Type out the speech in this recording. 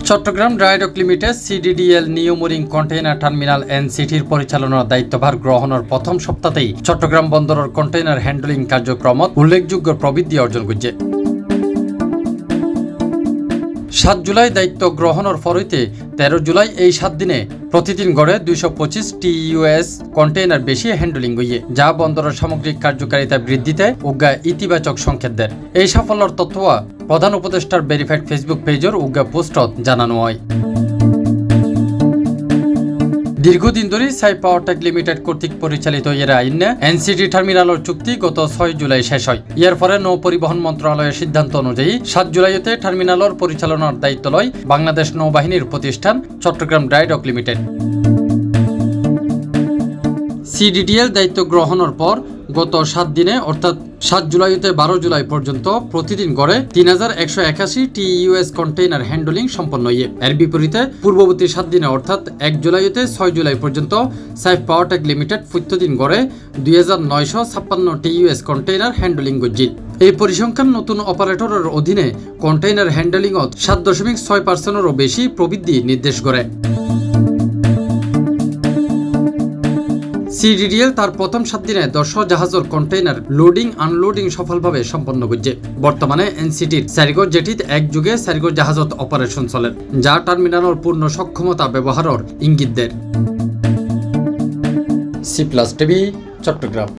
Chittagong dry dock limited CDDL new mooring container terminal এনসিটির পরিচালনার দায়িত্বভার গ্রহণের প্রথম সপ্তাহেই চট্টগ্রাম বন্দরের কন্টেইনার হ্যান্ডলিং কার্যক্রমত উল্লেখযোগ্য প্রবৃদ্ধি অর্জন করছে। 7 জুলাই দায়িত্ব গ্রহণের পরইতে 13 জুলাই এই 7 দিনে প্রতিদিন গড়ে 225 TEUs কন্টেইনার বেশি হ্যান্ডলিং হইয়ে, যা বন্দরের সামগ্রিক কার্যকারিতা বৃদ্ধিতে উগ্গা ইতিবাচক সংকেত দেয়। এই সাফল্যের তথ্য প্রধান উপদেষ্টার ভেরিফাইড ফেসবুক পেজের উগ্গা পোস্টত জানানো হয়। দীর্ঘদিন ধরে সাই পাওয়ার টেক লিমিটেড কর্তৃক পরিচালিত এর আইনে এনসিটি টার্মিনালের চুক্তি গত 6 জুলাই শেষ হয়। এর পরে নৌ পরিবহন মন্ত্রণালয়ের সিদ্ধান্ত অনুযায়ী 7 জুলাইতে টার্মিনালের পরিচালনার দায়িত্ব লয় বাংলাদেশ নৌবাহিনীর প্রতিষ্ঠান Chittagong dry dock limited. CDDL দায়িত্ব গ্রহণের পর গত 7 দিনে অর্থাৎ 7 জুলাইতে 12 জুলাই পর্যন্ত প্রতিদিন গড়ে 3181 TEUs কন্টেইনার হ্যান্ডলিং সম্পন্ন হয়ে। এর বিপরীতে পূর্ববর্তী 7 দিনে অর্থাৎ 1 জুলাইতে 6 জুলাই পর্যন্ত সাইফ পাওয়ার টেক লিমিটেড প্রতিদিন গড়ে 2956 TEUs কন্টেইনার হ্যান্ডলিং করছে। এই পরিসংখ্যান নতুন অপারেটরের অধীনে কন্টেইনার হ্যান্ডলিংত 7.6%-এরও বেশি প্রবৃদ্ধি নির্দেশ করে। সিডিডিএল তার প্রথম 7 দিনে 10 জাহাজের কন্টেইনার লোডিং আনলোডিং সফলভাবে সম্পন্ন করছে। বর্তমানে এনসিটির সারিগো জেটিত একযুগে সারিগো জাহাজত অপারেশন চলে, যা টার্মিনালের পূর্ণ সক্ষমতা ব্যবহারের ইঙ্গিত দেয়। C+ TV, Chittagong.